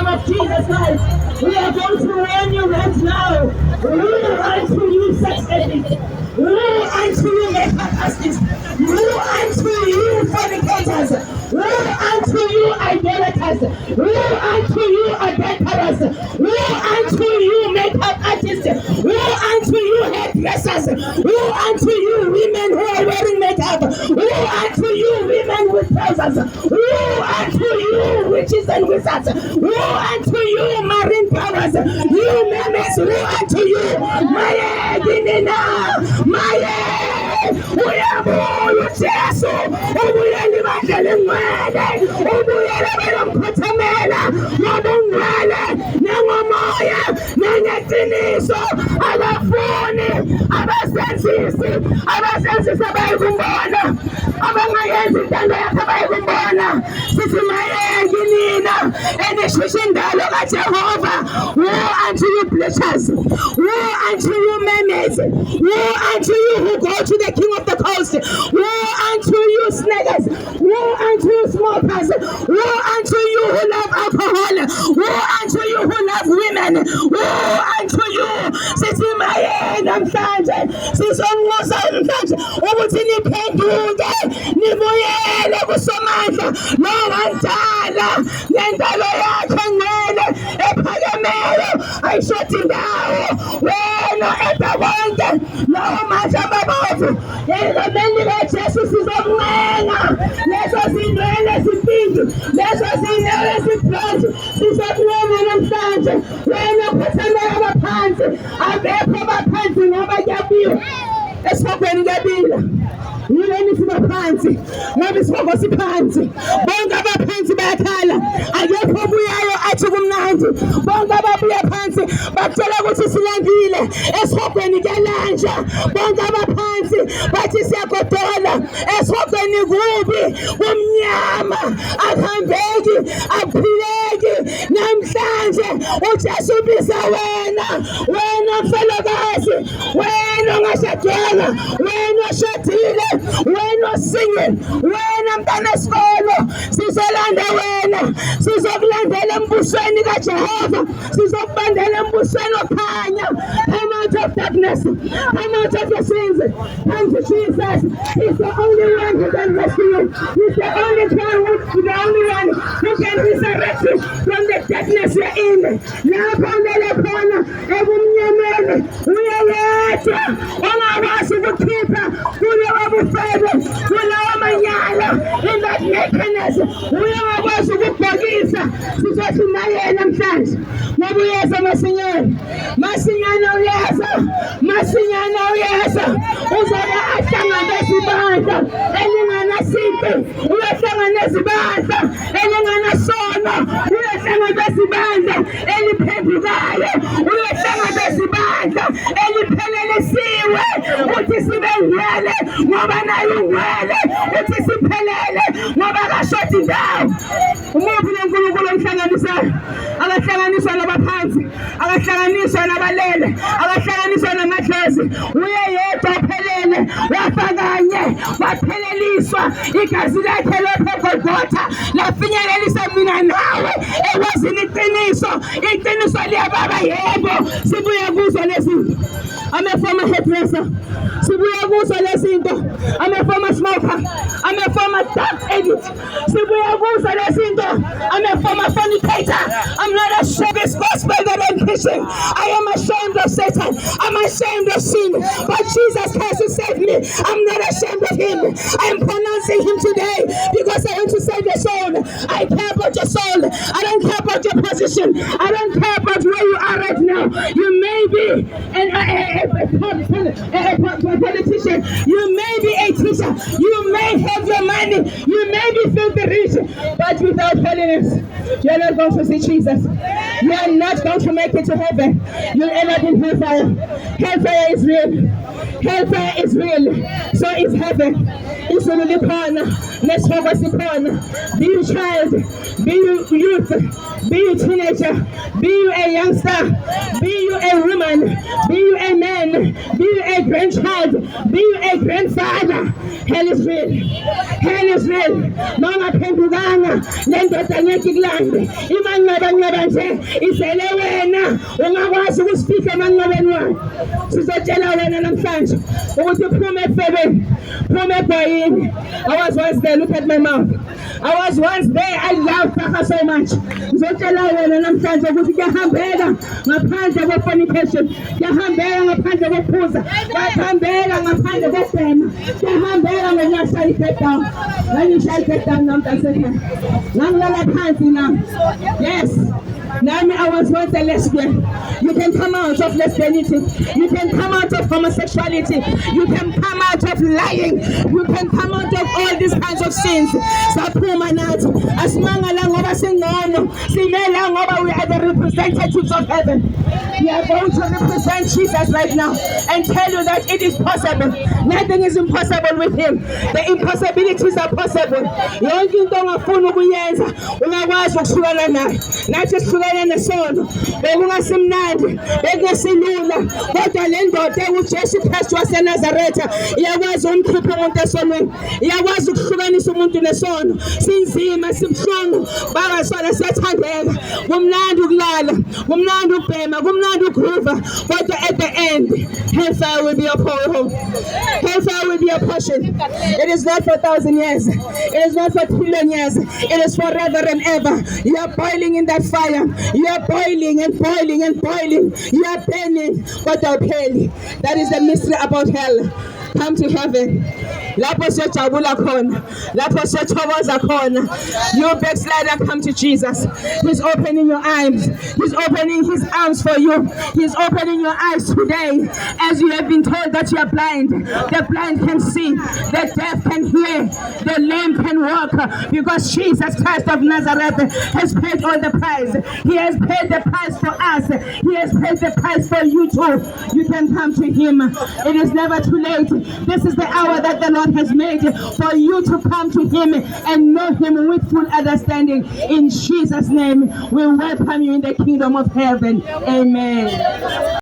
name of Jesus Christ, we are going to warn you right now. Woe unto you, sex addicts. Woe unto you, makeup artists. Woe unto you, fornicators. Woe unto you, idolaters. Woe unto you, adulterers. Woe unto you, makeup artists. Woe unto you, hairdressers. Woe unto you, women who are wearing makeup. Woe unto you, women with trousers. Woe unto you, witches and wizards. Woe unto you, marine powers. You memes, woe unto you. Maye, dinina, maye. Uyabuya Jesu, ubuye libandele ngcwele, ubuye lebelo mkhothamela, ngobungcwele, nengomoya, nengeqiniso, abafuni, abasenzisi abayikumbona, abangayenzi intando yakhe abayikumbona. Sithi mayengi nina enishisa indalo kaJehova. Woe unto you bleachers, woe unto you mermaids, woe unto you who go to the King of the Coast, woe unto you snaggers, woe unto you smokers, woe unto you who love alcohol, woe unto you who love women, woe unto you. Sithi maye namhlanje sizonxusa namhlanje ukuthi niphenduke nibuyele kuSomandla lo wandala ngendalo yakhe ngcwele ephakemeyo ayishoti ndawo wena ebonke lawo manje amabovu egameni kaJesu sizokuncenga leso sindwele sipindu leso sindwele siphansi sizokuncenga namhlanje wena khothamela abaphansi abekho abaphansi ngoba kuyabiwa esifakweni kabila yini sibaphansi ngoba isifako siphansi bonke abaphansi bayakhala akekho obuyayo athi kumnandi bonke ababuya phansi batshela ukuthi silandile esifakweni kalanja bonke abaphansi bathi siyagodola esifakweni kubi kumnyama akuhambeki akuphileki namhlanje uJesu ubisa wena mfelokazi wena ongashadwanga wena oshadile wena osingile wena mntana esikolo sizolanda wena sizokulandela embusweni kaJehova sizokubandela embusweni okhanya. Come out of darkness, come out of your sins, come to Jesus. He's the only one who can rescue you. He's the only one who can resurrect you from the darkness you're in. Lapho nelekhona ebumnyameni uyayedwa ongakwazi ukukhipha kulowo bufebe kulowo manyala in that nakedness uyakwazi ukubhokisa sizothi naye namhlanje ngoba uyeza masinyane uyeza uzobe ahlangana nezibandla elinganasiphi uyahlangana nezibandla elinganasono uyahlangana nezibandla eliphendukayo uyahlangana nezibandla eliphelelisiwe uthi sibe ngcwele ngoba nayo ngcwele uthi siphelele ngoba kashoti ndawo umuphi noNkulunkulu omhlanganisayo akahlanganiswa nabaphansi akahlanganiswa nabalele akahlanganiswa namadlozi uyedwa ophelele wafakanye wapheleliswa igazi lakhe lapho eGolgotha lafinyelelisa mina nawe ekwazini iqiniso liyababa yebo sibuye kuzo lezinto amefoma hairdresser sibuye kuzo lezinto amefoma smoker amefoma dark addict sibuye kuzo lezinto amefoma fornicator. I'm not ashamed of this gospel that I'm preaching. I am ashamed of Satan. I'm ashamed of sin. But Jesus Christ will save me. I'm not ashamed of him. I'm pronouncing him today because I want to save your soul. I care about your soul. I don't care about your position. I don't care about where you are right now. You may be a politician. You may be a teacher. You may have your money. You may be filthy rich. But without holiness, you're not going to see Jesus. You are not going to make it to heaven. You'll end up in hellfire. Hellfire is real. Hellfire is real. So is heaven. It's really corner. Let's focus the corner. Be you child. Be you youth. Be you teenager, be you a youngster, be you a woman, be you a man, be you a grandchild, be you a grandfather. Hell is real. Hell is real. Mama pendukanga lendoda ngeke kulande. Imanqaba nje isele wena ungakwazi ukuspika emanqabeni wakhe. Sizotshela wena namhlanje ukuthi uphume efebeni, phume ebhayini. I was once there, look at my mouth. I was once there, I love Kaka so much. Ngizotshela wena namhlanje ukuthi kuyahambeka ngaphandle kwe-fornication, kuyahambeka ngaphandle kokuphuza, kuyahambeka ngaphandle kokubhema, kuyahambeka ngonyashaya i-get down. Ngangishaya i-get down namntasekhaya. Ngangilala phansi nami. Yes. Nami, I was once a lesbian. You can come out of lesbianity. You can come out of homosexuality. You can come out of lying. You can come out of all these kinds of sins. Saphuma nathi. Asimangala ngoba singcono. Simela ngoba we are the representatives of heaven. We are going to represent Jesus right now and tell you that it is possible. Nothing is impossible with him. The impossibilities are possible. Yonke into ongafuna ukuyenza ungakwazi ukuhlukana nayo. Nathi sihlukane nesono. Bekungasimnandi, bekungasilula. Kodwa le ndoda uJesu Kristu waseNazaretha iyakwazi umkhipha umuntu esonweni. Iyakwazi ukuhlukanisa umuntu nesono. Sinzima, sibuhlungu. Baba sona siyathandeka. Kumnandi ukulala, kumnandi ukubhema, kumnandi ukuva. Kodwa at the end, hellfire will be your home. Hellfire will be your portion. It is not for 1,000 years. It is not for 1,000,000 years. It is forever and ever. You are boiling in that fire. You are boiling and boiling and boiling. You are burning, but upheli. That is the mystery about hell. Come to heaven. Lapho siyajabula khona. Lapho siyathokoza khona. You backslider, come to Jesus. He's opening your eyes. He's opening his arms for you. He's opening your eyes today. As you have been told that you are blind. The blind can see. The deaf can hear. The lame can walk. Because Jesus Christ of Nazareth has paid all the price. He has paid the price for us. He has paid the price for you too. You can come to him. It is never too late. This is the hour that the Lord has made for you to come to him and know him with full understanding. In Jesus' name, we welcome you in the kingdom of heaven. Amen.